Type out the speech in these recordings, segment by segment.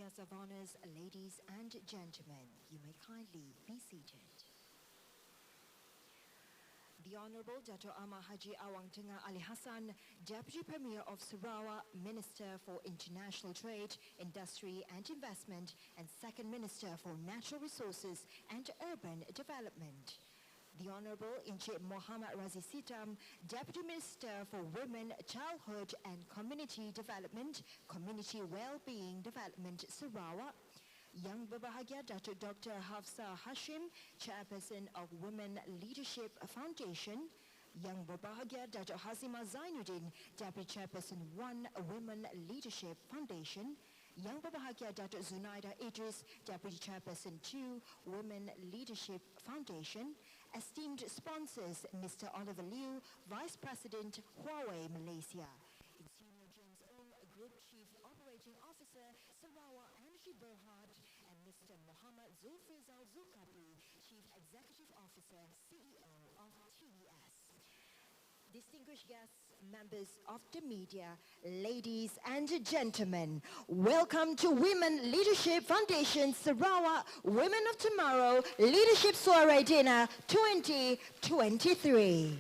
guests of honors, ladies and gentlemen, you may kindly be seated. The Honorable Dato' Ahmad Haji Awang Tengah Ali Hassan, Deputy Premier of Sarawak, Minister for International Trade, Industry and Investment, and Second Minister for Natural Resources and Urban Development. The Honorable Encik Muhammad Razi Sitam, Deputy Minister for Women, Childhood and Community Development, Community Wellbeing Development, Sarawak. Yang Berbahagia Datuk Dr. Hafsa Hashim, Chairperson of Women Leadership Foundation. Yang Berbahagia Datuk Hazimah Zainuddin, Deputy Chairperson 1 Women Leadership Foundation. Yang Berbahagia Datuk Zunaida Idris, Deputy Chairperson 2 Women Leadership Foundation. Esteemed sponsors, Mr. Oliver Liu, Vice President, Huawei Malaysia. Insigne James Ong, Group Chief Operating Officer, Sarawak Energy Berhad, and Mr. Muhammad Zulfizal Zulkapli, Chief Executive Officer, CEO of TDS. Distinguished guests, members of the media, ladies and gentlemen, welcome to Women Leadership Foundation Sarawak Women of Tomorrow Leadership Soiree Dinner 2023.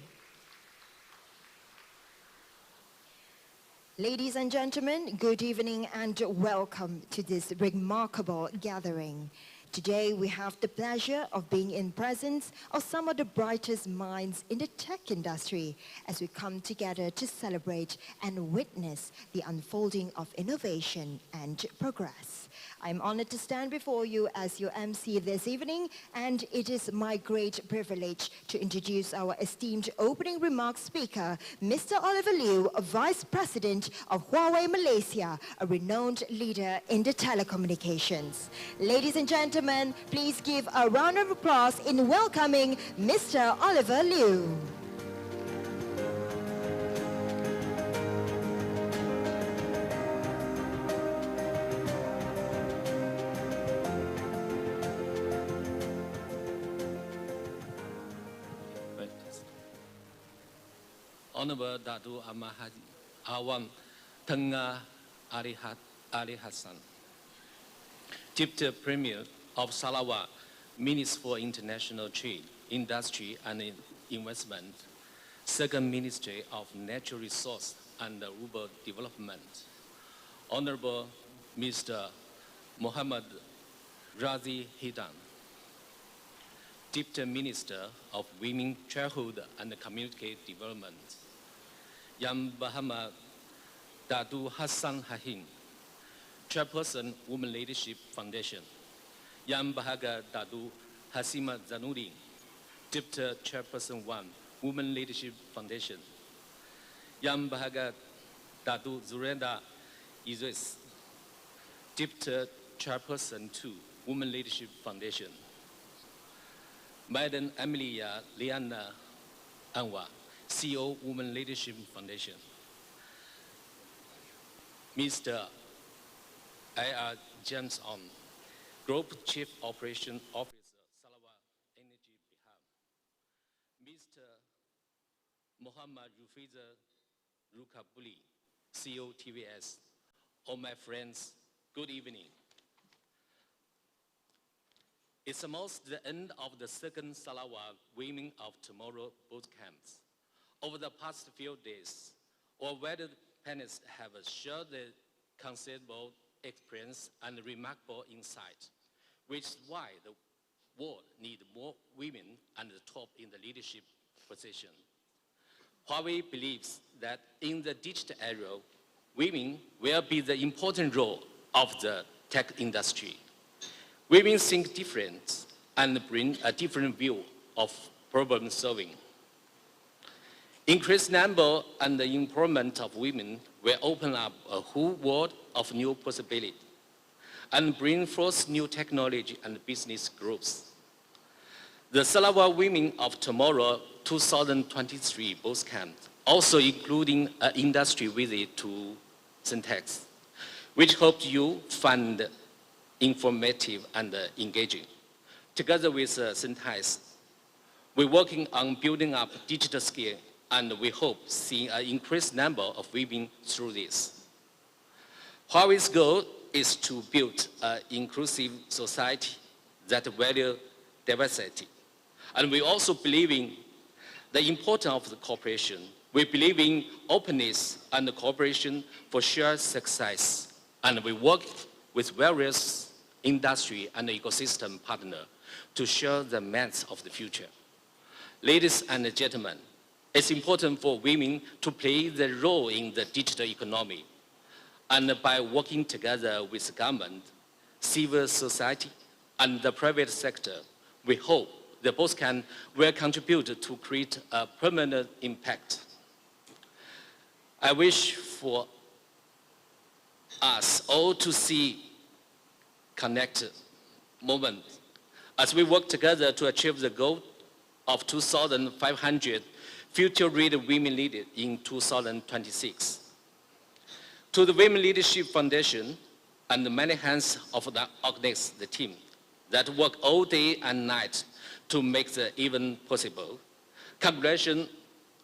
Ladies and gentlemen, good evening and welcome to this remarkable gathering. Today we have the pleasure of being in presence of some of the brightest minds in the tech industry as we come together to celebrate and witness the unfolding of innovation and progress. I'm honored to stand before you as your MC this evening, and it is my great privilege to introduce our esteemed opening remarks speaker, Mr. Oliver Liu, Vice President of Huawei Malaysia, a renowned leader in the telecommunications. Ladies and gentlemen, please give a round of applause in welcoming Mr. Oliver Liu. Honorable Dato' Ahmad Haji Awang Tengah Ali Hassan, Deputy Premier of Sarawak, Minister for International Trade, Industry and Investment, Second Minister of Natural Resources and Urban Development, Honorable Mr. Muhammad Razi Hidan, Deputy Minister of Women, Childhood and Community Development, Yang Berbahagia Dato' Hassan Hashim, Chairperson Women Leadership Foundation, Yang Berbahagia Dato' Hazimah Zainuddin, Deputy Chairperson 1 Women Leadership Foundation, Yang Berbahagia Dato' Zunaida Idris, Deputy Chairperson 2 Women Leadership Foundation, Madam Amelia Liana Anwar, CEO Women Leadership Foundation, Mr. I.R. James Ong, Group Chief Operation Officer, Sarawak Energy Berhad, Mr. Muhammad Rufiza Rukabuli, CEO TVS. All my friends, good evening. It's almost the end of the second Sarawak Women of Tomorrow boot camps. Over the past few days, our wedded panelists have shared their considerable experience and remarkable insight, which is why the world needs more women at the top in the leadership position. Huawei believes that in the digital era, women will be the important role of the tech industry. Women think different and bring a different view of problem solving. Increased number and the employment of women will open up a whole world of new possibilities and bring forth new technology and business groups. The Sarawak Women of Tomorrow 2023 boot camp also including an industry visit to Syntax, which hope you find informative and engaging. Together with Syntax, we're working on building up digital skill, and we hope seeing an increased number of women through this. Huawei's goal is to build an inclusive society that values diversity. And we also believe in the importance of the cooperation. We believe in openness and cooperation for shared success. And we work with various industry and ecosystem partners to share the maps of the future. Ladies and gentlemen, it's important for women to play the role in the digital economy. And by working together with the government, civil society, and the private sector, we hope the BOSCAN will contribute to create a permanent impact. I wish for us all to see connected moment as we work together to achieve the goal of 2,500 future-ready women leaders in 2026. To the Women Leadership Foundation and the many hands of the team that work all day and night to make the event possible, congratulations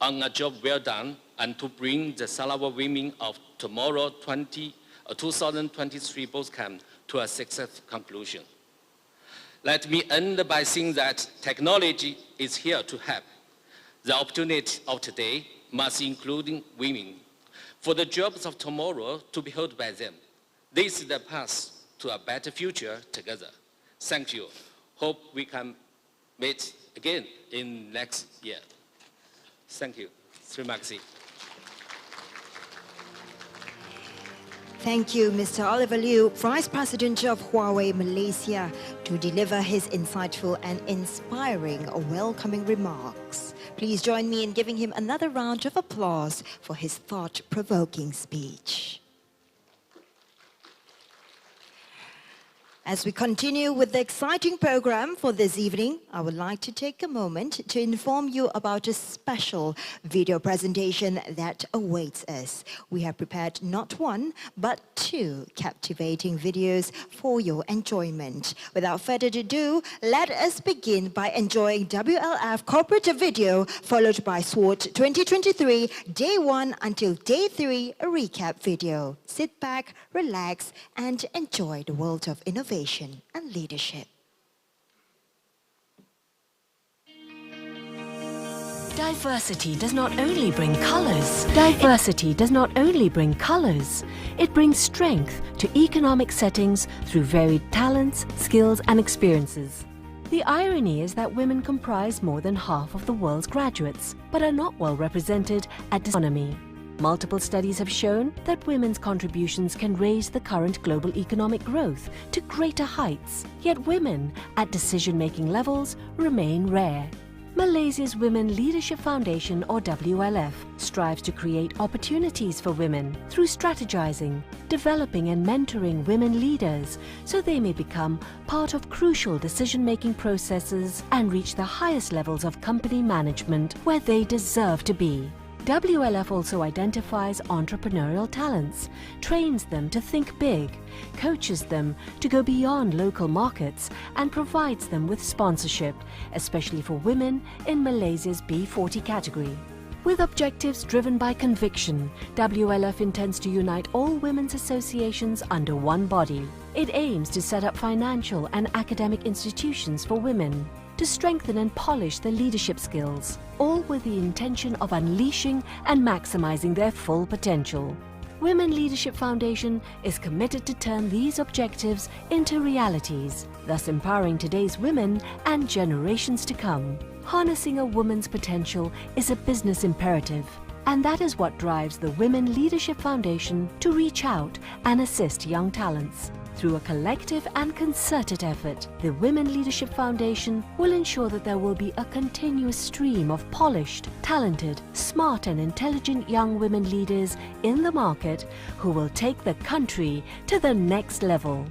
on a job well done and to bring the Sarawak Women of Tomorrow 2023 BOSCAN to a successful conclusion. Let me end by saying that technology is here to help. The opportunity of today must include women for the jobs of tomorrow to be held by them. This is the path to a better future together. Thank you. Hope we can meet again in next year. Thank you. Terima kasih. Thank you, Mr. Oliver Liu, Vice President of Huawei Malaysia, to deliver his insightful and inspiring welcoming remarks. Please join me in giving him another round of applause for his thought-provoking speech. As we continue with the exciting program for this evening, I would like to take a moment to inform you about a special video presentation that awaits us. We have prepared not one, but two captivating videos for your enjoyment. Without further ado, let us begin by enjoying WLF corporate video, followed by SWOT-2023 Day 1 until Day 3 a recap video. Sit back, relax, and enjoy the world of innovation and leadership. Diversity does not only bring colors. Diversity does not only bring colors. It brings strength to economic settings through varied talents, skills, and experiences. The irony is that women comprise more than half of the world's graduates, but are not well represented at the economy. Multiple studies have shown that women's contributions can raise the current global economic growth to greater heights, yet women at decision-making levels remain rare. Malaysia's Women Leadership Foundation, or WLF, strives to create opportunities for women through strategizing, developing and mentoring women leaders so they may become part of crucial decision-making processes and reach the highest levels of company management where they deserve to be. WLF also identifies entrepreneurial talents, trains them to think big, coaches them to go beyond local markets, and provides them with sponsorship, especially for women in Malaysia's B40 category. With objectives driven by conviction, WLF intends to unite all women's associations under one body. It aims to set up financial and academic institutions for women, to strengthen and polish their leadership skills, all with the intention of unleashing and maximizing their full potential. Women Leadership Foundation is committed to turn these objectives into realities, thus empowering today's women and generations to come. Harnessing a woman's potential is a business imperative, and that is what drives the Women Leadership Foundation to reach out and assist young talents. Through a collective and concerted effort, the Women Leadership Foundation will ensure that there will be a continuous stream of polished, talented, smart and intelligent young women leaders in the market who will take the country to the next level.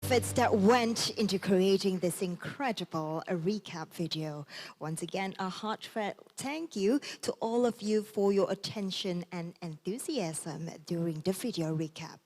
efforts that went into creating this incredible recap video. Once again, a heartfelt thank you to all of you for your attention and enthusiasm during the video recap.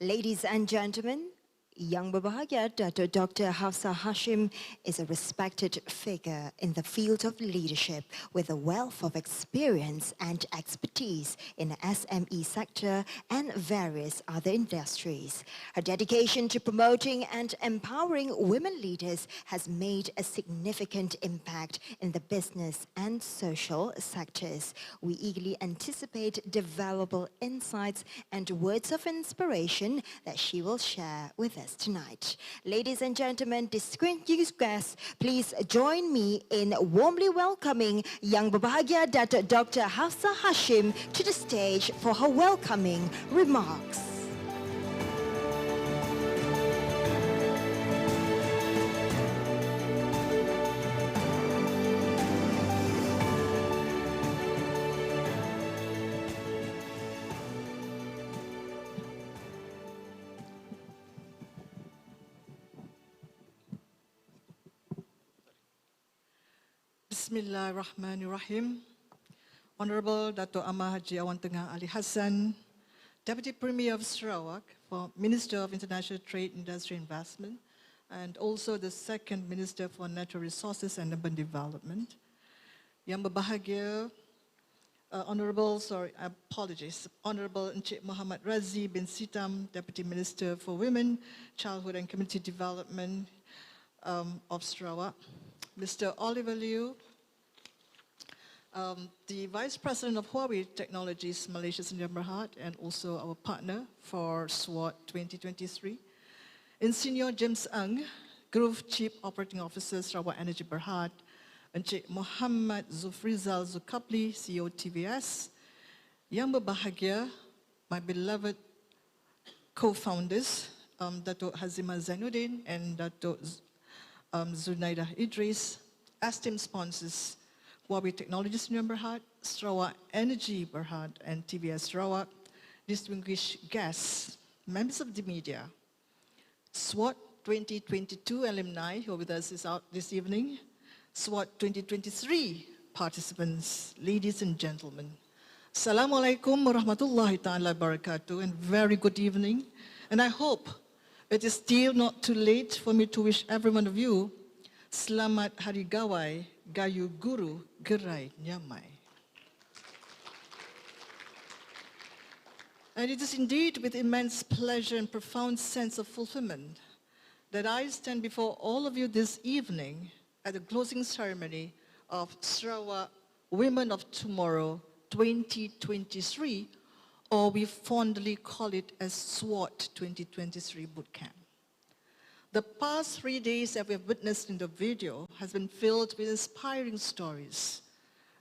Ladies and gentlemen, Yang Berbahagia Dato Dr. Hafsah Hashim is a respected figure in the field of leadership with a wealth of experience and expertise in the SME sector and various other industries. Her dedication to promoting and empowering women leaders has made a significant impact in the business and social sectors. We eagerly anticipate the valuable insights and words of inspiration that she will share with us tonight. Ladies and gentlemen, distinguished guests, please join me in warmly welcoming Yang Berbahagia Dato Dr. Hafsah Hashim to the stage for her welcoming remarks. Bismillahirrahmanirrahim. Honorable Dato' Amah Haji Awang Tengah Ali Hassan, Deputy Premier of Sarawak, for Minister of International Trade, Industry and Investment, and also the Second Minister for Natural Resources and Urban Development. Yang Berbahagia, Honorable Encik Muhammad Razi bin Sitam, Deputy Minister for Women, Childhood and Community Development of Sarawak. Mr. Oliver Liu, the Vice President of Huawei Technologies Malaysia Sdn Bhd and also our partner for SWOT-2023. Insinyur James Ng, Group Chief Operating Officer Sarawak Energy Berhad. Encik Muhammad Zufrizal Zulkifli, CEO TVS. Yang Berbahagia, my beloved co-founders, Dato' Hazimah Zainuddin and Dato' Zunaidah Idris, esteemed sponsors, Huawei Technologies Sdn Bhd, Sarawak Energy Berhad and TVS Sarawak, distinguished guests, members of the media, SWOT 2022 alumni who are with us this evening, SWOT 2023 participants, ladies and gentlemen. Assalamualaikum warahmatullahi ta'ala barakatuh, and very good evening. And I hope it is still not too late for me to wish every one of you Selamat Hari Gawai, Gayu Guru, Gerai Nyamai. And it is indeed with immense pleasure and profound sense of fulfillment that I stand before all of you this evening at the closing ceremony of Sarawak Women of Tomorrow 2023, or we fondly call it as SWOT 2023 Bootcamp. The past 3 days that we have witnessed in the video has been filled with inspiring stories,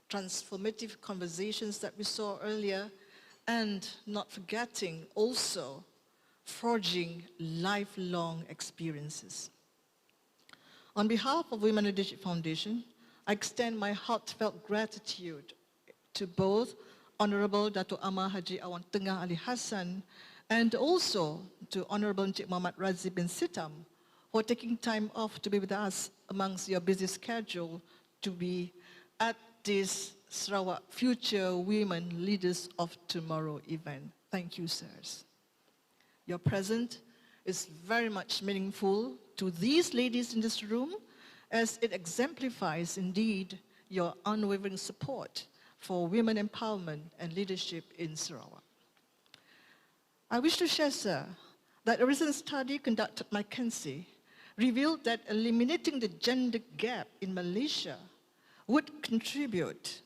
transformative conversations that we saw earlier, and not forgetting also forging lifelong experiences. On behalf of Women Leadership Foundation, I extend my heartfelt gratitude to both Honorable Dato' Amah Haji Awang Tengah Ali Hassan and also to Honorable Encik Muhammad Razi bin Sitam for taking time off to be with us amongst your busy schedule to be at this Sarawak Future Women Leaders of Tomorrow event. Thank you, sirs. Your presence is very much meaningful to these ladies in this room, as it exemplifies indeed your unwavering support for women empowerment and leadership in Sarawak. I wish to share, sir, that a recent study conducted by McKinsey revealed that eliminating the gender gap in Malaysia would contribute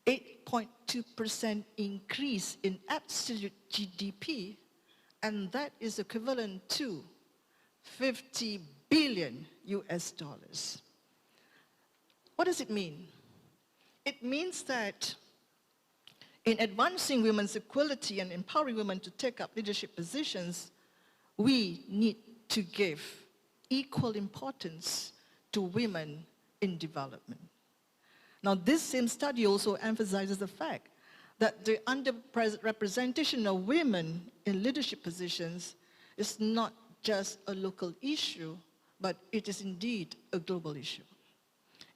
8.2% increase in absolute GDP, and that is equivalent to 50 billion US dollars. What does it mean? It means that in advancing women's equality and empowering women to take up leadership positions, we need to give equal importance to women in development. Now, this same study also emphasizes the fact that the underrepresentation of women in leadership positions is not just a local issue, but it is indeed a global issue.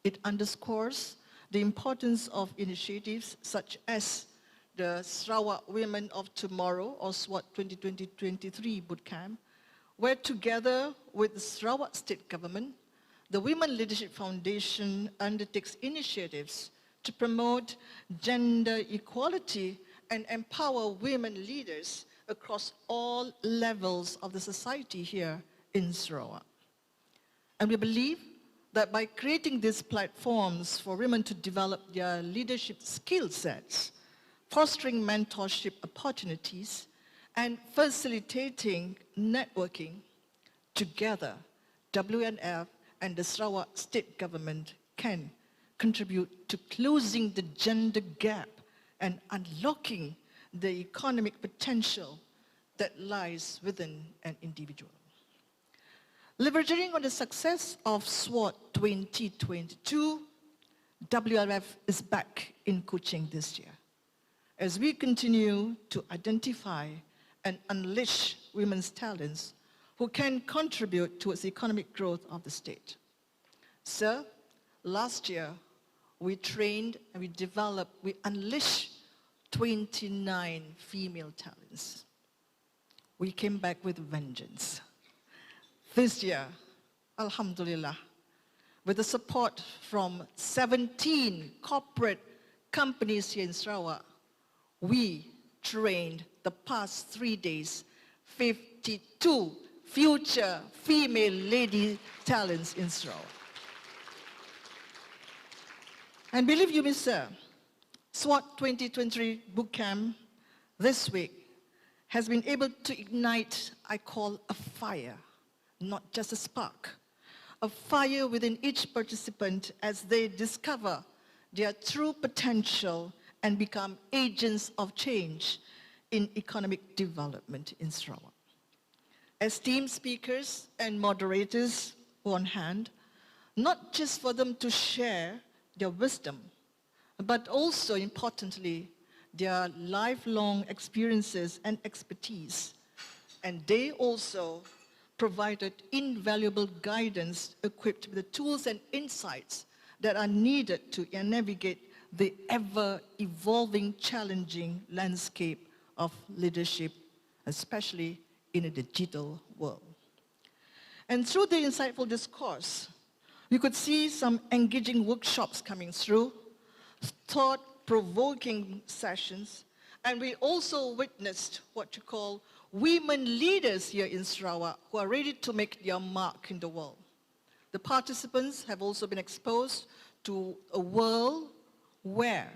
It underscores the importance of initiatives such as the Sarawak Women of Tomorrow, or SWOT 2023 Bootcamp, where together with the Sarawak State Government, the Women Leadership Foundation undertakes initiatives to promote gender equality and empower women leaders across all levels of the society here in Sarawak. And we believe that by creating these platforms for women to develop their leadership skill sets, fostering mentorship opportunities, and facilitating networking, together, WNF and the Sarawak State Government can contribute to closing the gender gap and unlocking the economic potential that lies within an individual. Leveraging on the success of SWOT 2022, WRF is back in Kuching this year, as we continue to identify and unleash women's talents who can contribute towards the economic growth of the state. Sir, last year, we trained and we unleashed 29 female talents. We came back with vengeance. This year, alhamdulillah, with the support from 17 corporate companies here in Sarawak, we trained the past 3 days 52 future female lady talents in Sarawak. And believe you me, sir, SWOT 2023 Bootcamp this week has been able to ignite, I call, a fire, not just a spark, a fire within each participant as they discover their true potential and become agents of change in economic development in Sarawak. Esteemed speakers and moderators were on hand, not just for them to share their wisdom, but also, importantly, their lifelong experiences and expertise. And they also provided invaluable guidance equipped with the tools and insights that are needed to navigate the ever-evolving, challenging landscape of leadership, especially in a digital world. And through the insightful discourse, we could see some engaging workshops coming through, thought-provoking sessions, and we also witnessed what you call women leaders here in Sarawak who are ready to make their mark in the world. The participants have also been exposed to a world where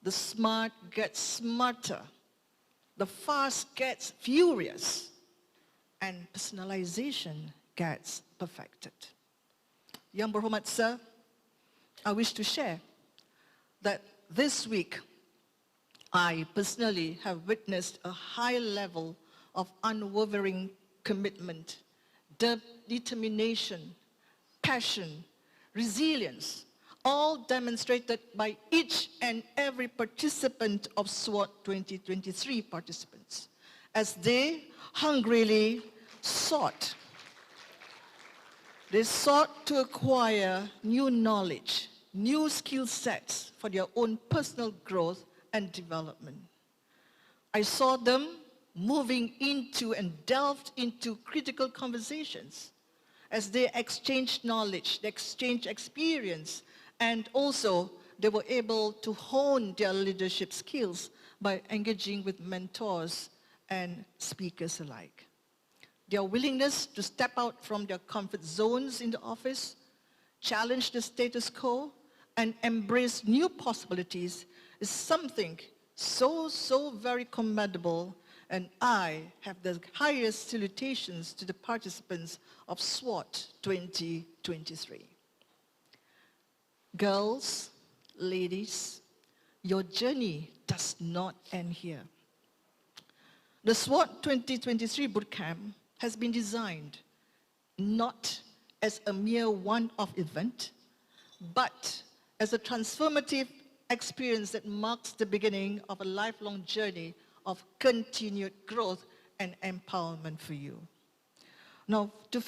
the smart gets smarter, the fast gets furious, and personalization gets perfected. Yang Berhormat Sir, I wish to share that this week, I personally have witnessed a high level of unwavering commitment, determination, passion, resilience, all demonstrated by each and every participant of SWOT 2023 participants, as they hungrily sought. They sought to acquire new knowledge, new skill sets for their own personal growth and development. I saw them moving into and delved into critical conversations as they exchanged knowledge, they exchanged experience, and also they were able to hone their leadership skills by engaging with mentors and speakers alike. Their willingness to step out from their comfort zones in the office, challenge the status quo, and embrace new possibilities is something so very commendable, and I have the highest salutations to the participants of SWOT 2023. Girls, ladies, your journey does not end here. The SWOT 2023 Bootcamp has been designed not as a mere one-off event, but as a transformative experience that marks the beginning of a lifelong journey of continued growth and empowerment for you. Now, to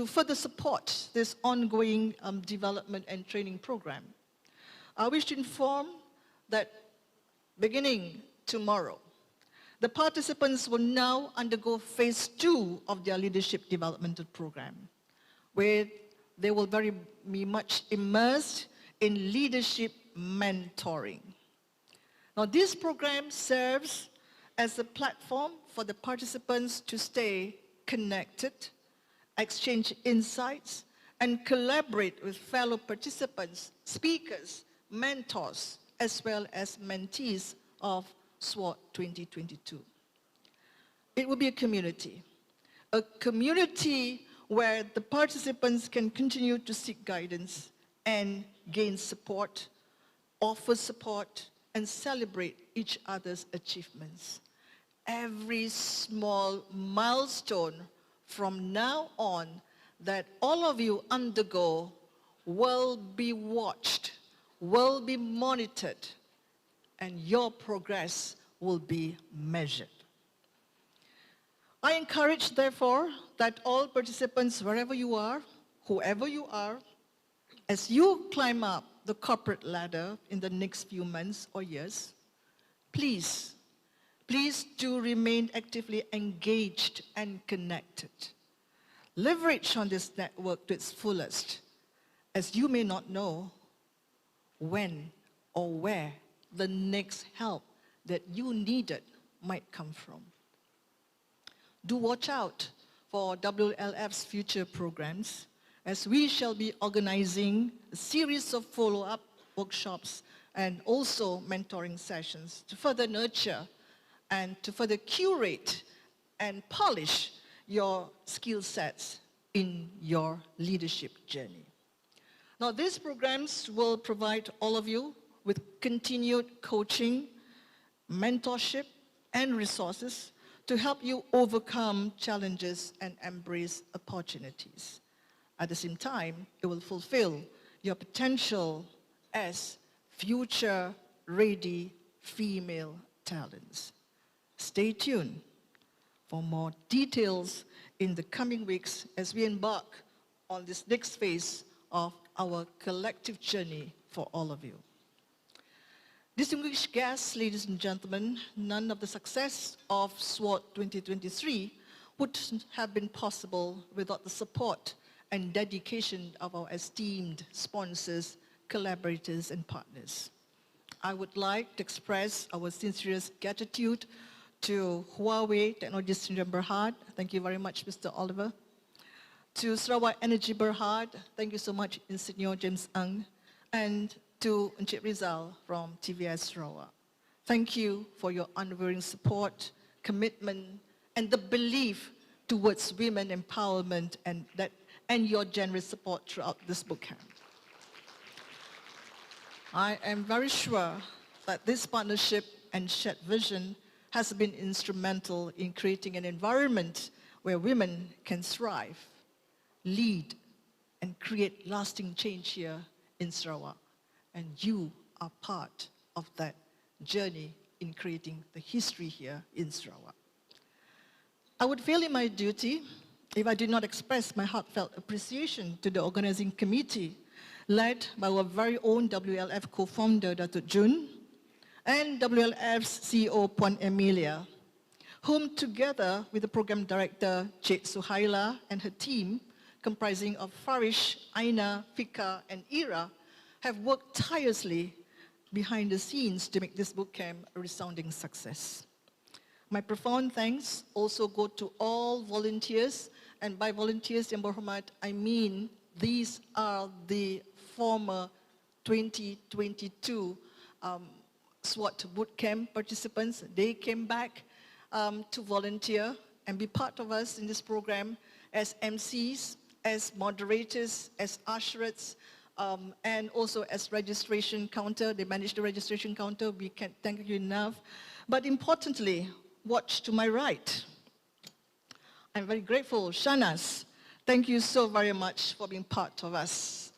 further support this ongoing development and training program, I wish to inform that beginning tomorrow, the participants will now undergo phase 2 of their leadership developmental program, where they will be much immersed in leadership mentoring. Now, this program serves as a platform for the participants to stay connected, exchange insights, and collaborate with fellow participants, speakers, mentors, as well as mentees of SWOT 2022. It will be a community where the participants can continue to seek guidance and gain support, offer support, and celebrate each other's achievements. Every small milestone from now on that all of you undergo will be watched, will be monitored, and your progress will be measured. I encourage, therefore, that all participants, wherever you are, whoever you are, as you climb up the corporate ladder in the next few months or years, please do remain actively engaged and connected. Leverage on this network to its fullest, as you may not know when or where the next help that you needed might come from. Do watch out for WLF's future programs, as we shall be organizing a series of follow-up workshops and also mentoring sessions to further nurture and to further curate and polish your skill sets in your leadership journey. Now, these programs will provide all of you with continued coaching, mentorship, and resources to help you overcome challenges and embrace opportunities. At the same time, it will fulfill your potential as future-ready female talents. Stay tuned for more details in the coming weeks as we embark on this next phase of our collective journey for all of you. Distinguished guests, ladies and gentlemen, none of the success of SWOT 2023 would have been possible without the support and dedication of our esteemed sponsors, collaborators, and partners. I would like to express our sincerest gratitude to Huawei Technology Center Berhad. Thank you very much, Mr. Oliver. To Sarawak Energy Berhad, thank you so much, Insignor James Ng. And to Encik Rizal from TVS Sarawak. Thank you for your unwavering support, commitment, and the belief towards women empowerment and your generous support throughout this bootcamp. I am very sure that this partnership and shared vision has been instrumental in creating an environment where women can thrive, lead, and create lasting change here in Sarawak. And you are part of that journey in creating the history here in Sarawak. I would fail in my duty if I did not express my heartfelt appreciation to the organizing committee led by our very own WLF co-founder, Datuk Jun, and WLF's CEO, Puan Emilia, whom together with the program director, Cik Suhaila, and her team, comprising of Farish, Aina, Fika, and Ira, have worked tirelessly behind the scenes to make this bootcamp a resounding success. My profound thanks also go to all volunteers, and by volunteers, Yang Berhormat, I mean these are the former 2022 SWOT bootcamp participants. They came back to volunteer and be part of us in this program as MCs, as moderators, as usherates, and also as registration counter. They manage the registration counter. We can't thank you enough. But importantly, watch to my right. I'm very grateful. Shanas, thank you so very much for being part of us.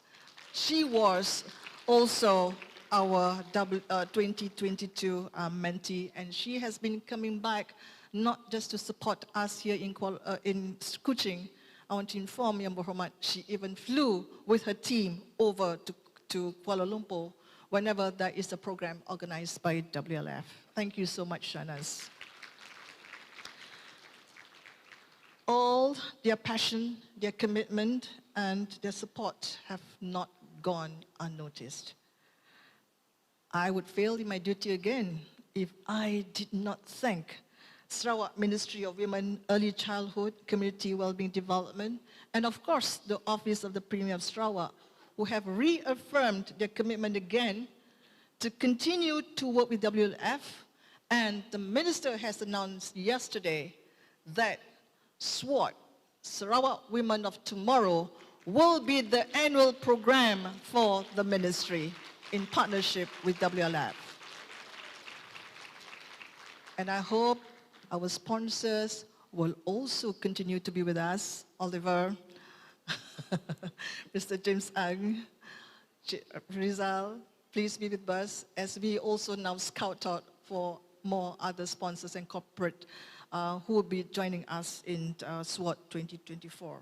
She was also our 2022 mentee, and she has been coming back not just to support us here in Kuching, I want to inform Yang Berhormat, she even flew with her team over to Kuala Lumpur whenever there is a program organized by WLF. Thank you so much, Shahnaz. All their passion, their commitment, and their support have not gone unnoticed. I would fail in my duty again if I did not thank Sarawak Ministry of Women, Early Childhood, Community Wellbeing Development, and of course the Office of the Premier of Sarawak, who have reaffirmed their commitment again to continue to work with WLF, and the Minister has announced yesterday that SWOT, Sarawak Women of Tomorrow, will be the annual program for the Ministry in partnership with WLF. And I hope our sponsors will also continue to be with us. Oliver, Mr. James Ang, Rizal, please be with us as we also now scout out for more other sponsors and corporate who will be joining us in SWOT 2024.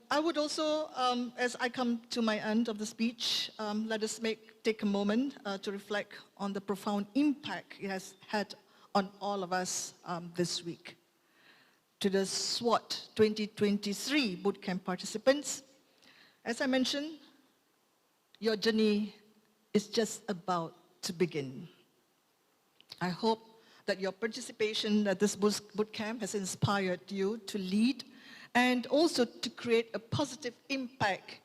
I would also, as I come to my end of the speech, let us take a moment to reflect on the profound impact it has had on all of us this week. To the SWOT 2023 bootcamp participants, as I mentioned, your journey is just about to begin. I hope that your participation at this bootcamp has inspired you to lead and also to create a positive impact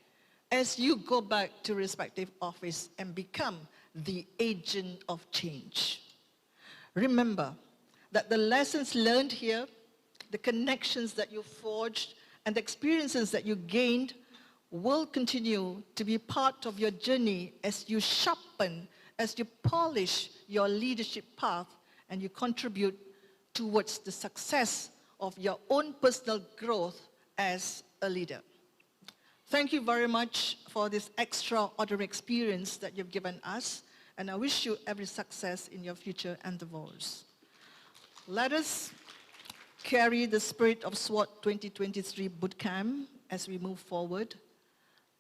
as you go back to respective office and become the agent of change. Remember that the lessons learned here, the connections that you forged, and the experiences that you gained will continue to be part of your journey as you sharpen, as you polish your leadership path, and you contribute towards the success of your own personal growth as a leader. Thank you very much for this extraordinary experience that you've given us, and I wish you every success in your future endeavors. Let us carry the spirit of SWOT 2023 bootcamp as we move forward.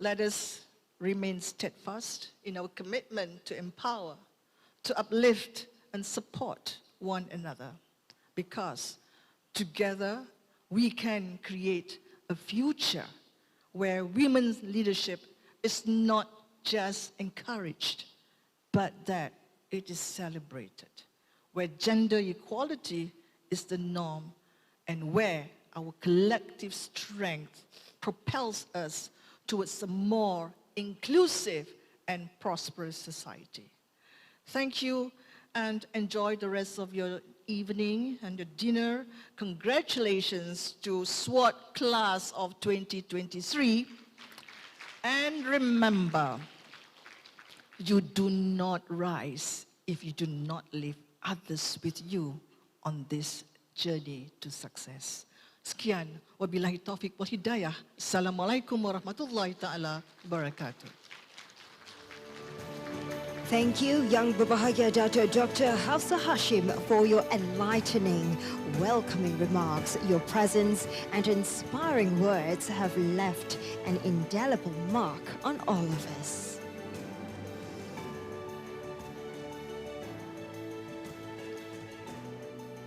Let us remain steadfast in our commitment to empower, to uplift, and support one another, because together we can create a future where women's leadership is not just encouraged, but that it is celebrated, where gender equality is the norm, and where our collective strength propels us towards a more inclusive and prosperous society. Thank you, and enjoy the rest of your evening and your dinner. Congratulations to SWOT class of 2023. And remember, you do not rise if you do not leave others with you on this journey to success. Sekian, wabillahi taufiq wal hidayah. Assalamualaikum warahmatullahi ta'ala wabarakatuh. Thank you, Yang Berbahagia Dato' Dr. Hafsa Hashim, for your enlightening, welcoming remarks. Your presence and inspiring words have left an indelible mark on all of us.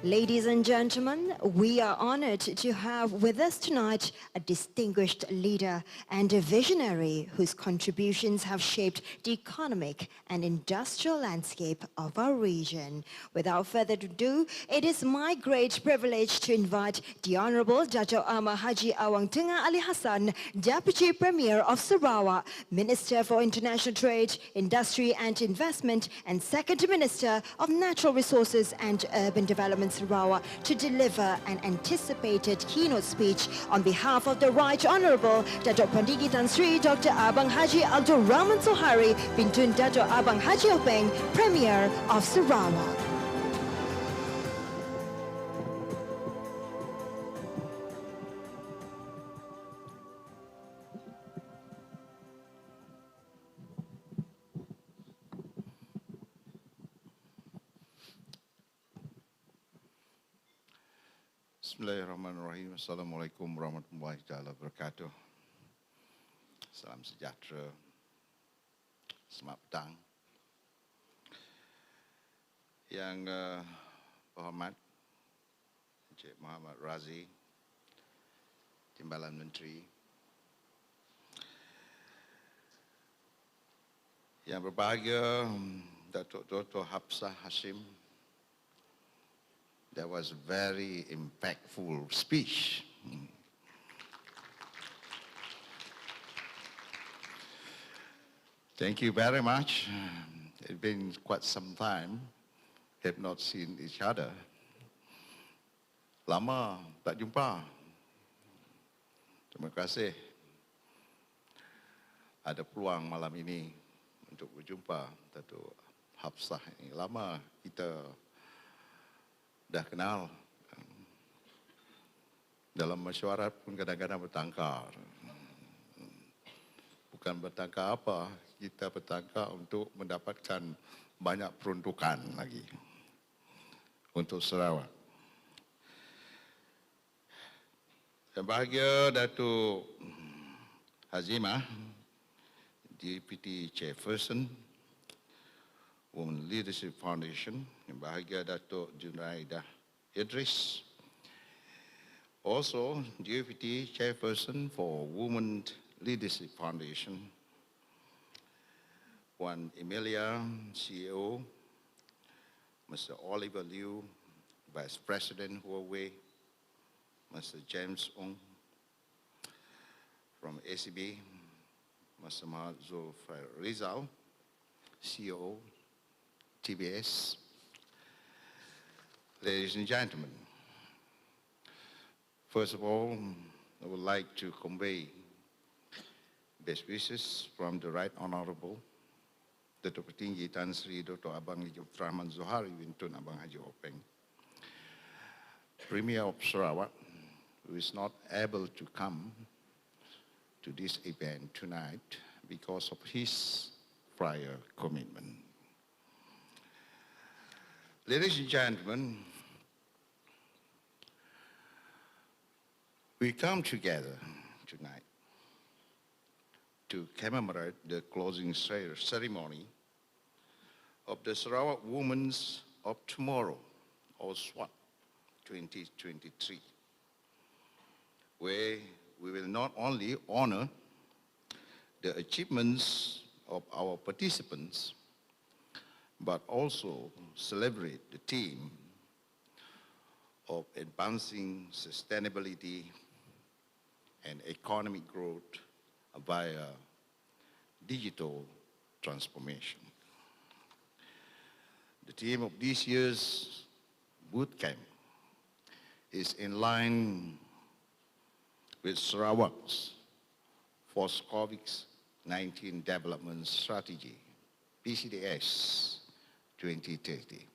Ladies and gentlemen, we are honored to have with us tonight a distinguished leader and a visionary whose contributions have shaped the economic and industrial landscape of our region. Without further ado, it is my great privilege to invite the Honorable Dato' Ahmad Haji Awang Tengah Ali Hassan, Deputy Premier of Sarawak, Minister for International Trade, Industry and Investment, and Second Minister of Natural Resources and Urban Development Sarawak, to deliver an anticipated keynote speech on behalf of the Right Honourable Dato' Pandigi Tan Sri Dr. Abang Haji Abdul Rahman Sohari Bintun Dato' Abang Haji Openg, Premier of Sarawak. Bismillahirrahmanirrahim. Assalamualaikum warahmatullahi wabarakatuh. Salam sejahtera. Selamat petang. Yang berhormat Encik Muhammad Razi, Timbalan Menteri. Yang berbahagia Datuk Dr. Hafsah Hashim. That was a very impactful speech. Thank you very much. It's been quite some time. Have not seen each other. Lama tak jumpa. Terima kasih. Ada peluang malam ini untuk berjumpa Datuk Hafsah. Lama kita dah kenal. Dalam mesyuarat pun kadang-kadang bertangkar. Bukan bertangkar apa, kita bertangkar untuk mendapatkan banyak peruntukan lagi untuk Sarawak. Yang bahagia Datuk Hazimah, Deputy Chairperson, Women Leadership Foundation. Yang bahagia Datuk Junaidah Idris, also Deputy Chairperson for Women Leadership Foundation. Wan Emilia, CEO, Mr. Oliver Liu, Vice President Huawei, Mr. James Ong from ACB, Mr. Mahad Zulfar Rizal, CEO, TBS. Ladies and gentlemen, first of all, I would like to convey best wishes from the Right Honorable Datuk Petinggi Tan Sri Dr. Abang Haji Rahman Zohari Wintun Abang Haji Openg, Premier of Sarawak, who is not able to come to this event tonight because of his prior commitment. Ladies and gentlemen, we come together tonight to commemorate the closing ceremony of the Sarawak Women's of Tomorrow, or SWOT-2023, where we will not only honor the achievements of our participants, but also celebrate the theme of advancing sustainability and economic growth via digital transformation. The theme of this year's boot camp is in line with Sarawak's post-COVID-19 development strategy, PCDS 2030.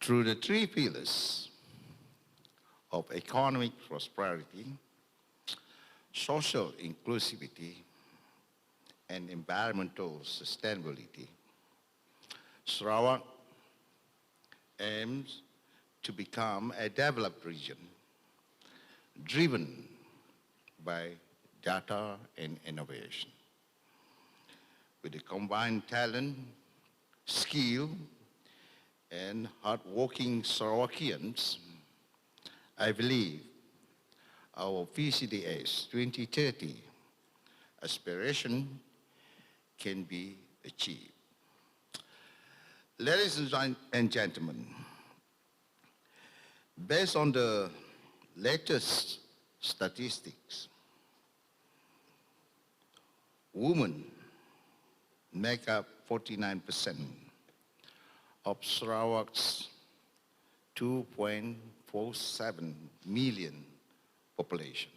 Through the three pillars of economic prosperity, social inclusivity, and environmental sustainability, Sarawak aims to become a developed region driven by data and innovation. With the combined talent, skill, and hard-working Sarawakians, I believe our PCDS 2030 aspiration can be achieved. Ladies and gentlemen, based on the latest statistics, women make up 49% of Sarawak's 2.47 million population.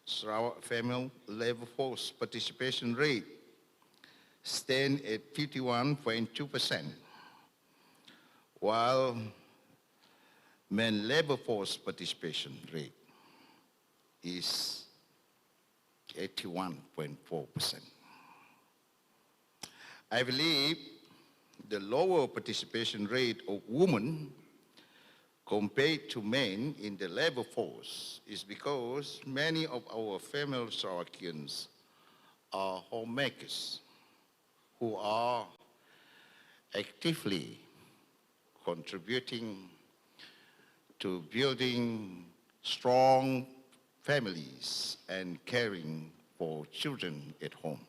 Sarawak female labor force participation rate stands at 51.2%, while men labor force participation rate is 81.4%. I believe the lower participation rate of women compared to men in the labor force is because many of our female Sarawakians are homemakers who are actively contributing to building strong families and caring for children at home.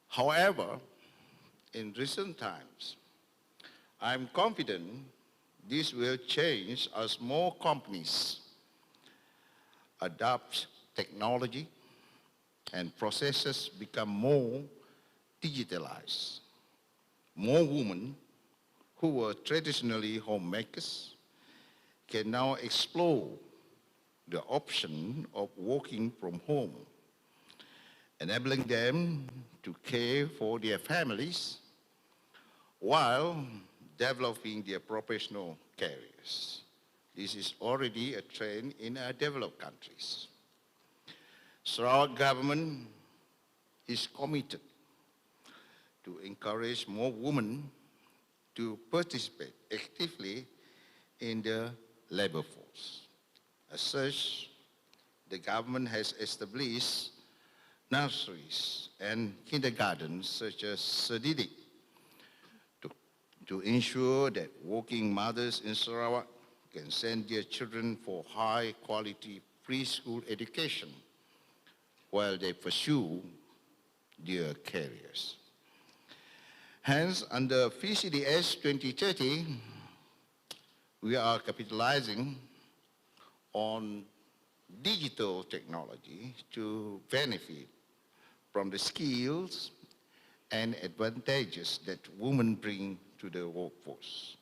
However, in recent times, I'm confident this will change as more companies adopt technology and processes become more digitalized. More women who were traditionally homemakers can now explore the option of working from home, enabling them to care for their families while developing their professional careers. This is already a trend in our developed countries. Sarawak government is committed to encourage more women to participate actively in the labor force. As such, the government has established nurseries and kindergartens such as Sedidik to ensure that working mothers in Sarawak can send their children for high-quality preschool education while they pursue their careers. Hence, under PCDS 2030, we are capitalizing on digital technology to benefit from the skills and advantages that women bring to the workforce,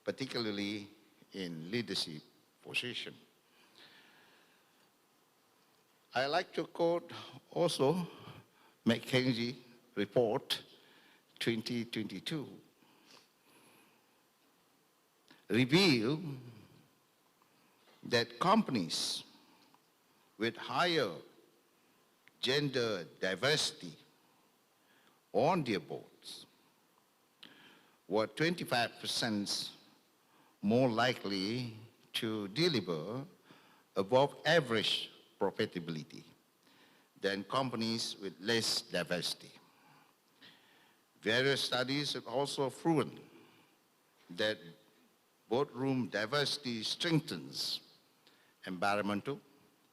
particularly in leadership position. I like to quote also McKinsey report 2022 reveal that companies with higher gender diversity on their boards were 25% more likely to deliver above average profitability than companies with less diversity. Various studies have also proven that boardroom diversity strengthens environmental,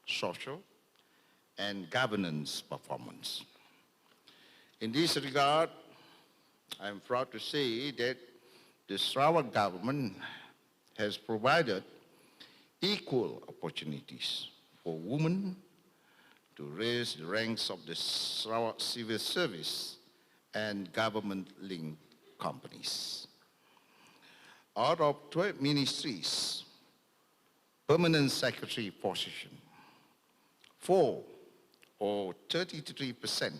social, and governance performance. In this regard, I'm proud to say that the Sarawak government has provided equal opportunities for women to raise the ranks of the Sarawak civil service and government-linked companies. Out of 12 ministries, permanent secretary position, 4 or 33%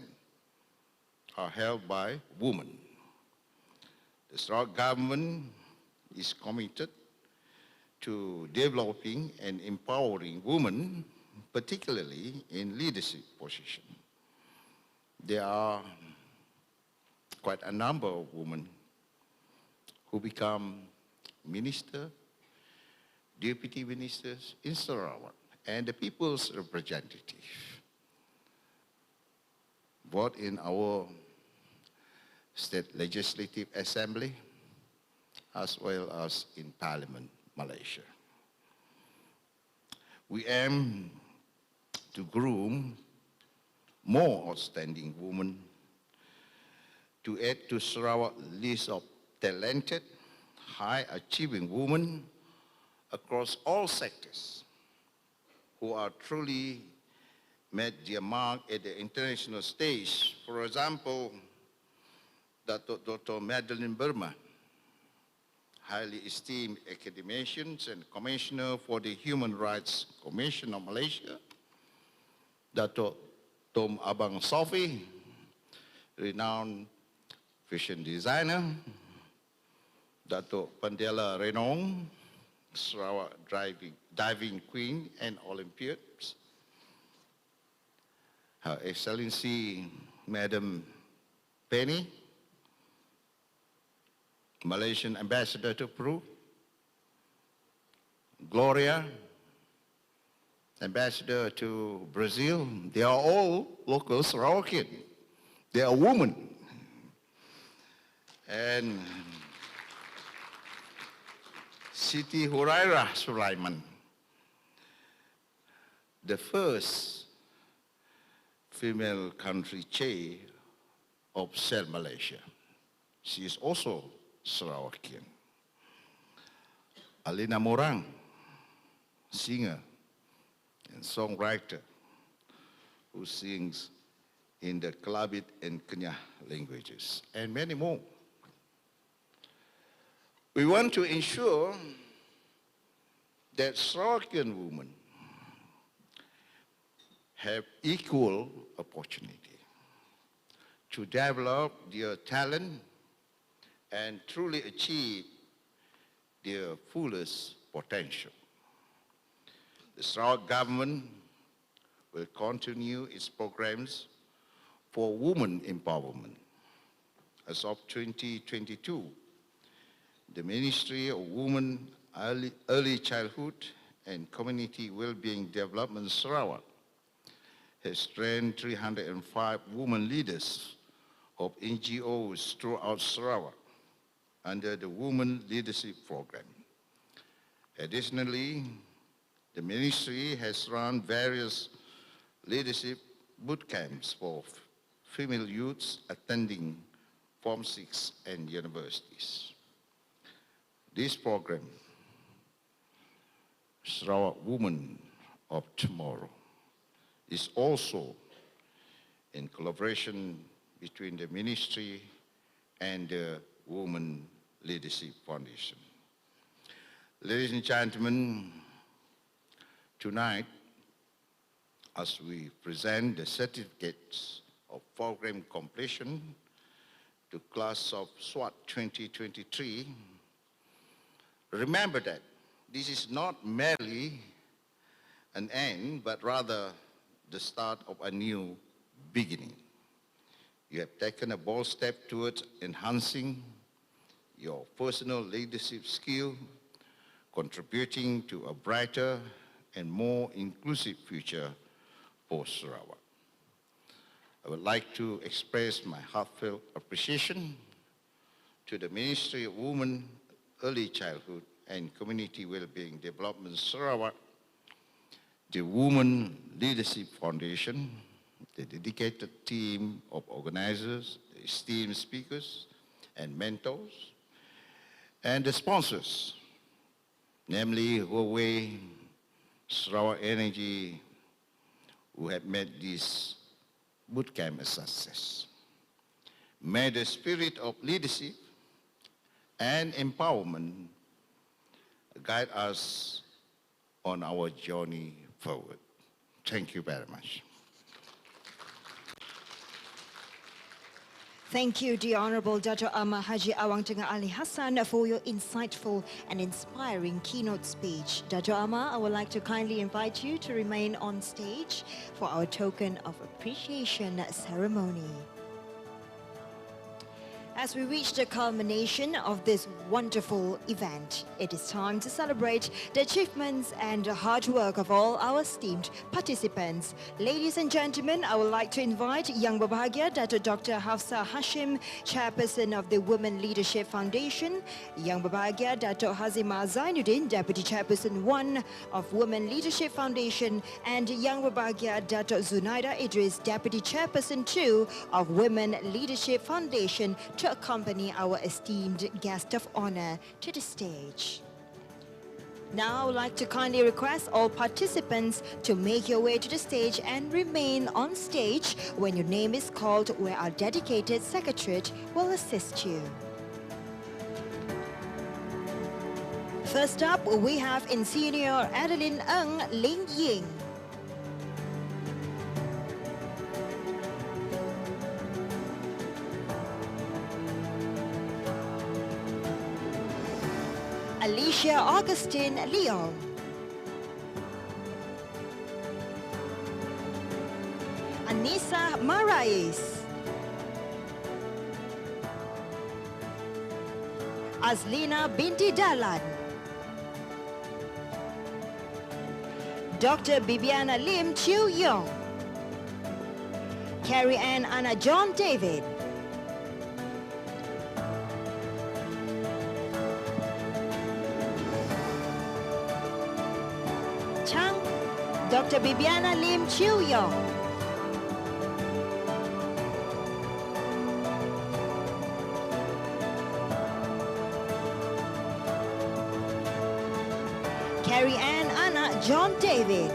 are held by women. The Sarawak government is committed to developing and empowering women, particularly in leadership positions. There are quite a number of women who become minister, deputy ministers in Sarawak, and the people's representative, both in our state legislative assembly as well as in Parliament, Malaysia. We aim to groom more outstanding women to add to Sarawak list of talented, high-achieving women across all sectors who are truly made their mark at the international stage. For example, Dr. Madeline Burma, highly esteemed academician and commissioner for the Human Rights Commission of Malaysia. Dr. Tom Abang Sofi, renowned fashion designer. Dr. Pandela Renong, Sarawak diving queen and Olympiad. Her Excellency, Madam Penny Malaysian ambassador to Peru, Gloria, ambassador to Brazil. They are all local Sarawakian. They are women. And Siti Hurairah Sulaiman, the first female country chair of Shell Malaysia. She is also Sarawakian. Alina Morang, singer and songwriter who sings in the Kelabit and Kenyah languages, and many more. We want to ensure that Sarawakian women have equal opportunity to develop their talent and truly achieve their fullest potential. The Sarawak government will continue its programs for women empowerment. As of 2022, the Ministry of Women, Early Childhood and Community Wellbeing Development Sarawak has trained 305 women leaders of NGOs throughout Sarawak under the Women Leadership Program. Additionally, the ministry has run various leadership boot camps for female youths attending Form 6 and universities. This program, Sarawak Women of Tomorrow, is also in collaboration between the ministry and the Women Leadership Foundation. Ladies and gentlemen, tonight, as we present the certificates of program completion to class of SWOT 2023, remember that this is not merely an end, but rather the start of a new beginning. You have taken a bold step towards enhancing your personal leadership skill, contributing to a brighter and more inclusive future for Sarawak. I would like to express my heartfelt appreciation to the Ministry of Women, Early Childhood and Community Wellbeing Development Sarawak, the Women Leadership Foundation, the dedicated team of organizers, the esteemed speakers and mentors, and the sponsors, namely Huawei, Sarawak Energy, who have made this bootcamp a success. May the spirit of leadership and empowerment guide us on our journey forward. Thank you very much. Thank you, the Honorable Dato' Ahmad Haji Awang Tengah Ali Hassan, for your insightful and inspiring keynote speech. Dato' Ahmad, I would like to kindly invite you to remain on stage for our token of appreciation ceremony. As we reach the culmination of this wonderful event, it is time to celebrate the achievements and the hard work of all our esteemed participants. Ladies and gentlemen, I would like to invite Yang Berbahagia Dato' Dr. Hafsah Hashim, Chairperson of the Women Leadership Foundation, Yang Berbahagia Dato' Hazimah Zainuddin, Deputy Chairperson 1 of Women Leadership Foundation, and Yang Berbahagia Dato' Zunaida Idris, Deputy Chairperson 2 of Women Leadership Foundation, to accompany our esteemed guest of honor to the stage. Now I would like to kindly request all participants to make your way to the stage and remain on stage when your name is called, where our dedicated secretariat will assist you. First up, we have Insinyur Adeline Ng Ling Ying. Alicia Augustine Leon. Anissa Marais. Azlina binti Dalan, Dr. Bibiana Lim Chiu Yong, Carrie Ann Anna John David, Chang, Dr. Bibiana Lim Chiu Yong, Carrie Ann Anna John David,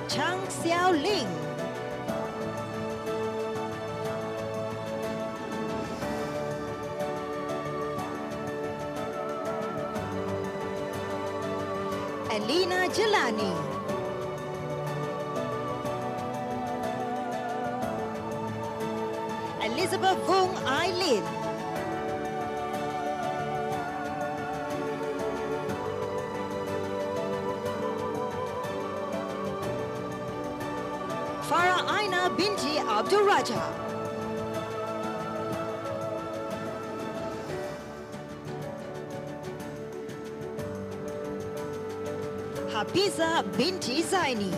Chang Xiao Ling, Alina Jelani, Elizabeth Vung Aileen, Farah Aina binti Abdul Raja, Hafiza binti Zaini,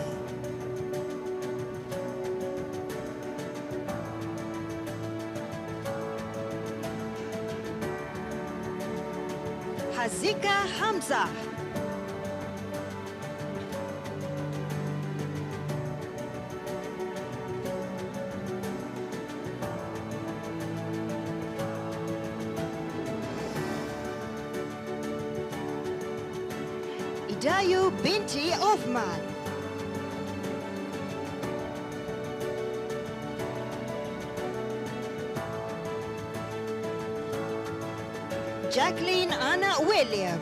Hazika Hamza, Idayu binti Othman, Jacqueline Anna William,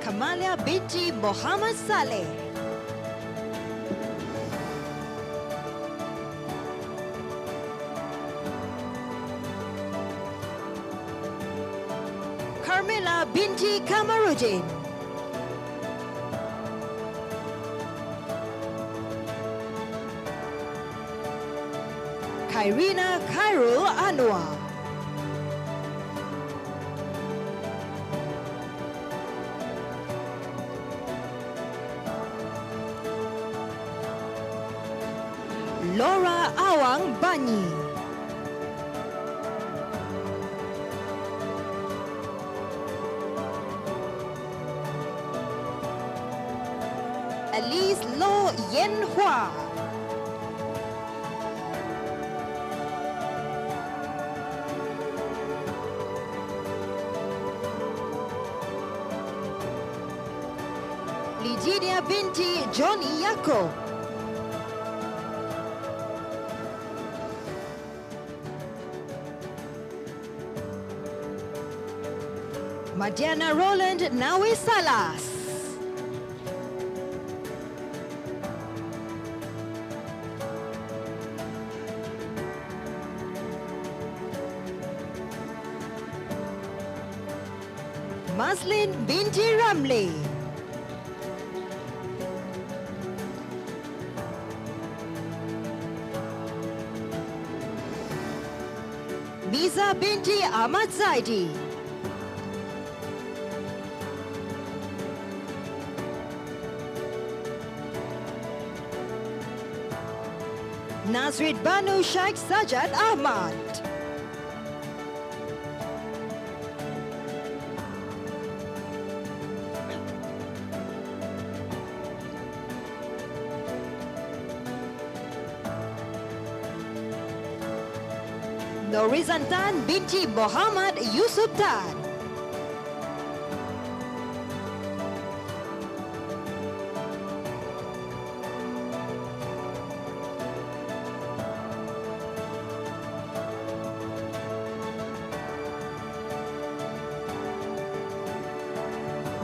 Kamalia binti Muhammad Saleh, Carmela binti Kamarudin, Khairina Khairul Anwar, Laura Awang Banyi, Elise Lo Yen Hua, Lijidia binti Johnny Yako, Madiana Roland Nawi Salas, Maslin binti Ramli, Miza binti Ahmad Zaidi, Nazrid Banu Sheikh Sajad Ahmad, Norizantan binti Muhammad Yusuf Tan,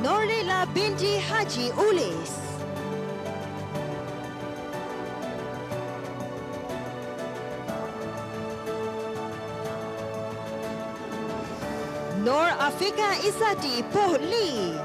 Norlila binti Haji Ulis, Nur Afika Izzati Pohli.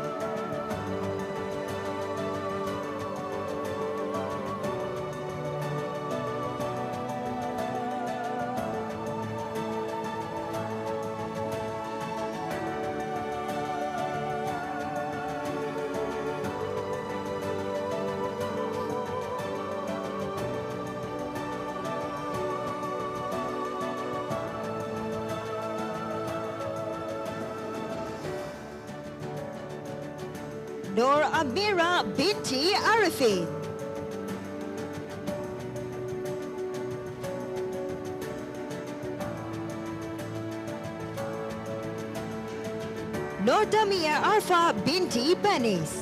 Nur Amira binti Arifin. Nur Damia Arfa binti Banis.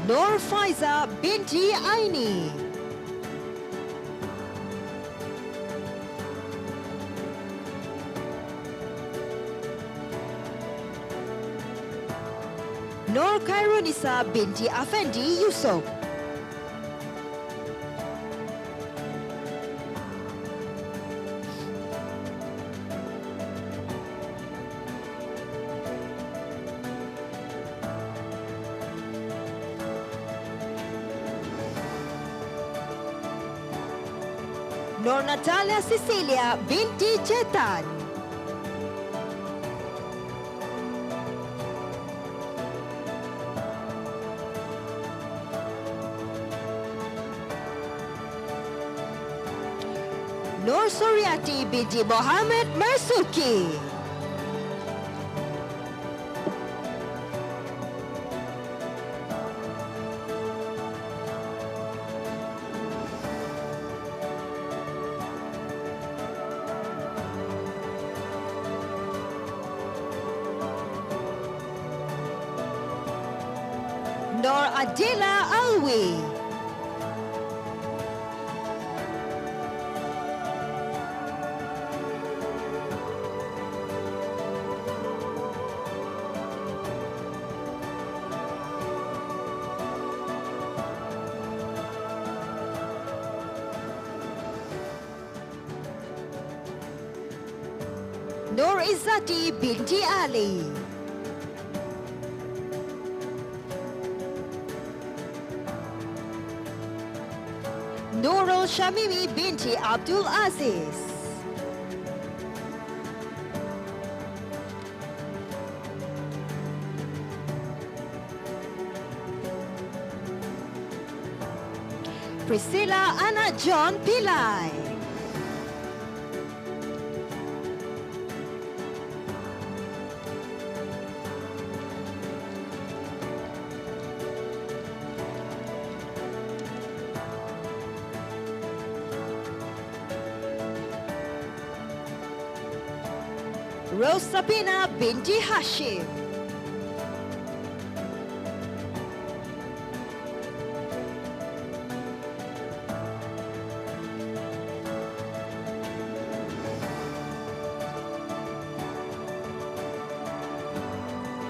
Nur Faiza binti Aini. Nur Khairunisa binti Afendi Yusof. Nur Natalia Cecilia binti Chetan. Nur Suryati binti Muhammad Marsuki. Nur Adila Alwi. Nur Izzati binti Ali. Nurul Shamimi binti Abdul Aziz. Priscilla Anna John Pillai. Rose Sabina binti Hashim.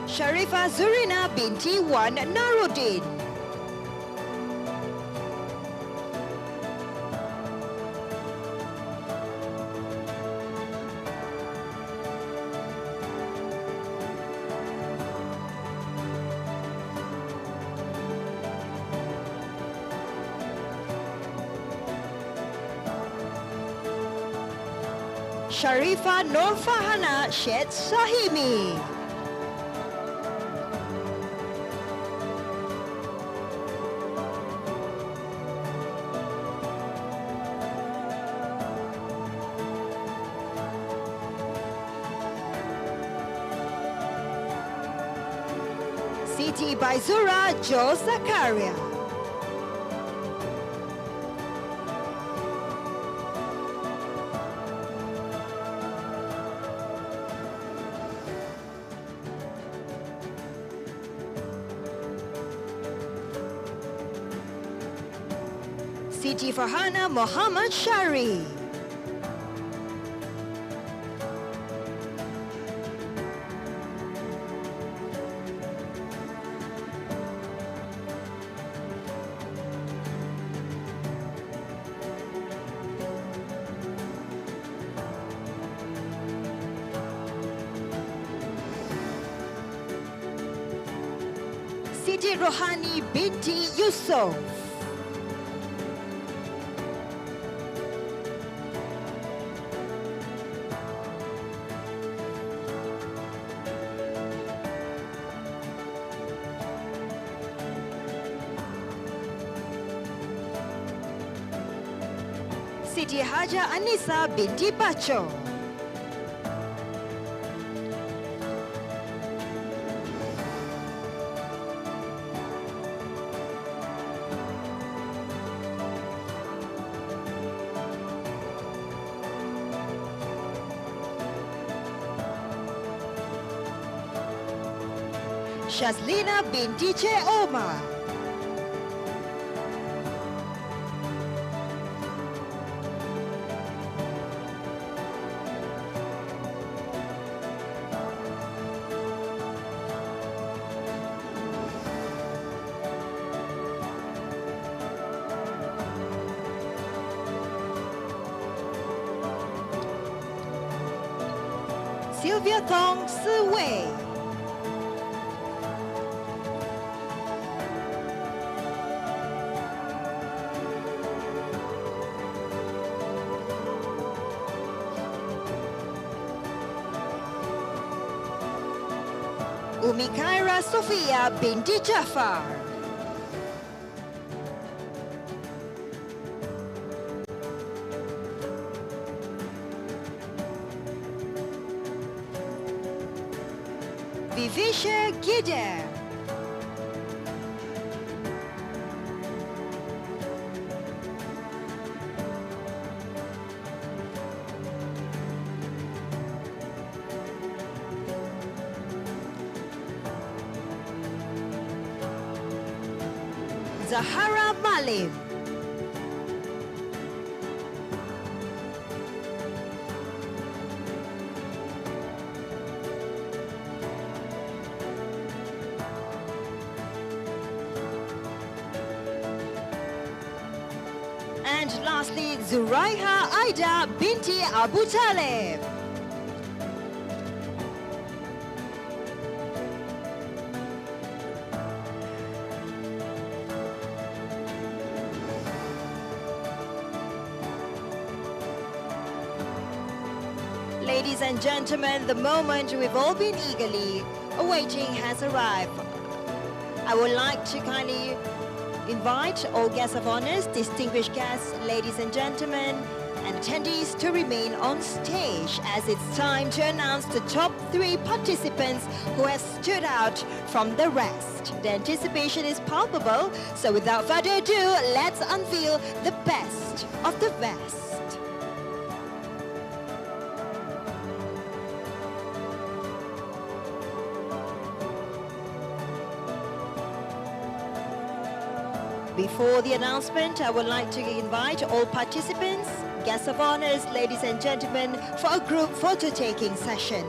Sharifa Zurina binti Wan Naruddin. Sharifa Nur Fahana Syed Sahimi. Siti Baizura Jo Zakaria. Siti Farhana Muhammad Shari. Siti Rohani binti Yusof. Siti Haja Anissa binti Bacho. Shazlina binti Che Omar. Sylvia Thong Si Wei. Umi Khaira Sofia binti Jafar. Vivisha Gider. Zahara Malim. And lastly, Zuraiha Aida binti Abu Talib. Ladies and gentlemen, the moment we've all been eagerly awaiting has arrived. I would like to kindly invite all guests of honors, distinguished guests, ladies and gentlemen, and attendees to remain on stage as it's time to announce the top 3 participants who have stood out from the rest. The anticipation is palpable, so without further ado, let's unveil the best of the best. Before the announcement, I would like to invite all participants, guests of honors, ladies and gentlemen, for a group photo-taking session.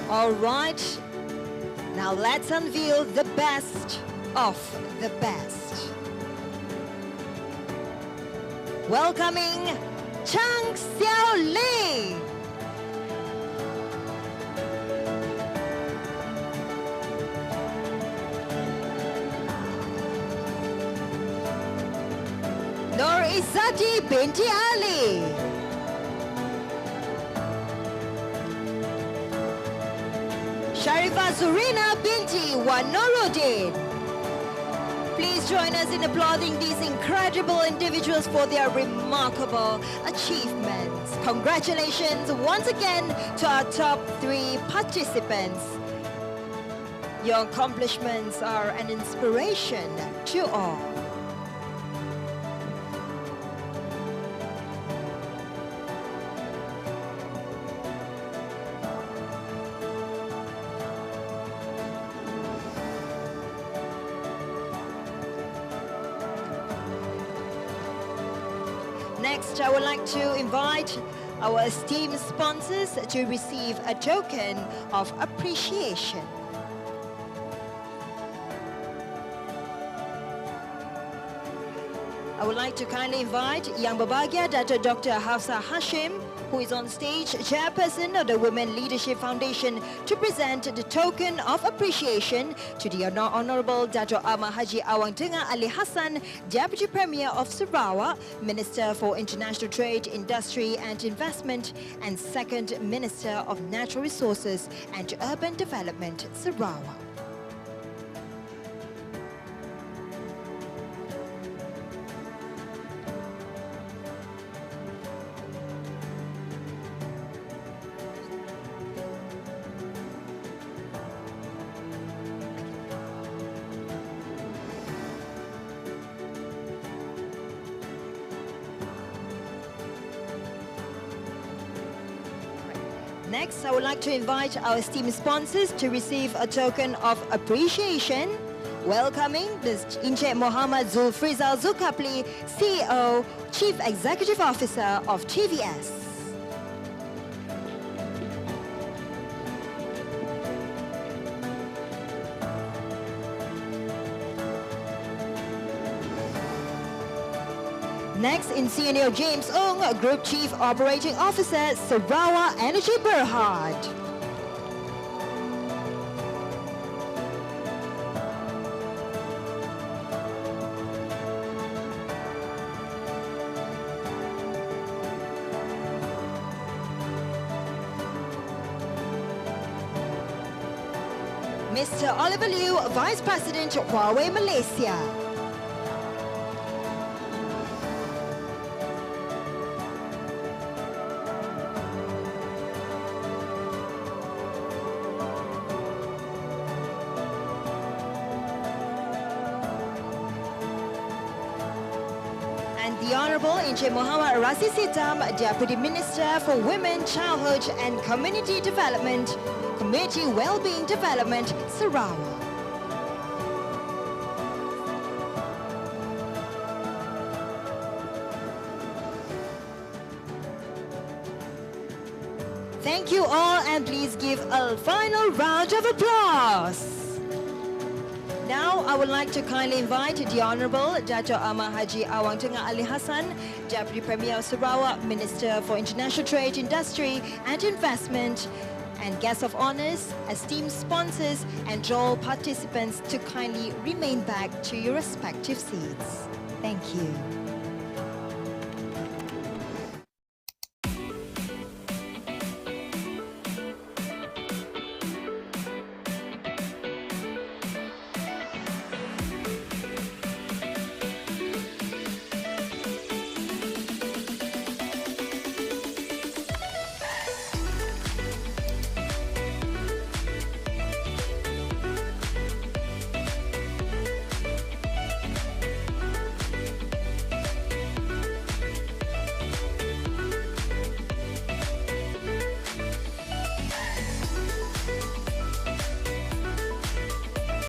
All right, now let's unveil the best of the best. Welcoming Chang Xiao Ling. Nur Izzati binti Ali. Sharifa Zurina binti Wanuruddin. Please join us in applauding these incredible individuals for their remarkable achievements. Congratulations once again to our top 3 participants. Your accomplishments are an inspiration to all. Next, I would like to invite our esteemed sponsors to receive a token of appreciation. I would like to kindly invite Yang Berbahagia Dato' Dr. Hafsah Hashim, who is on stage, chairperson of the Women Leadership Foundation, to present the token of appreciation to the Honorable Dato' Ahmad Haji Awang Tengah Ali Hassan, Deputy Premier of Sarawak, Minister for International Trade, Industry and Investment, and Second Minister of Natural Resources and Urban Development, Sarawak. Next, I would like to invite our esteemed sponsors to receive a token of appreciation. Welcoming Ms. Encik Muhammad Zulfrizal Zulkapli, CEO, Chief Executive Officer of TVS. Next, Insignio James Ong, Group Chief Operating Officer, Sarawak Energy Berhad. Mr. Oliver Liu, Vice President, Huawei Malaysia. The Honourable Encik Muhammad Razi Sitam, Deputy Minister for Women, Childhood and Community Development, Community Wellbeing Development, Sarawak. Thank you all, and please give a final round of applause. Now, I would like to kindly invite the Honourable Dato' Ahmad Haji Awang Tengah Ali Hassan, Deputy Premier of Sarawak, Minister for International Trade, Industry and Investment, and guests of honours, esteemed sponsors and all participants to kindly remain back to your respective seats. Thank you.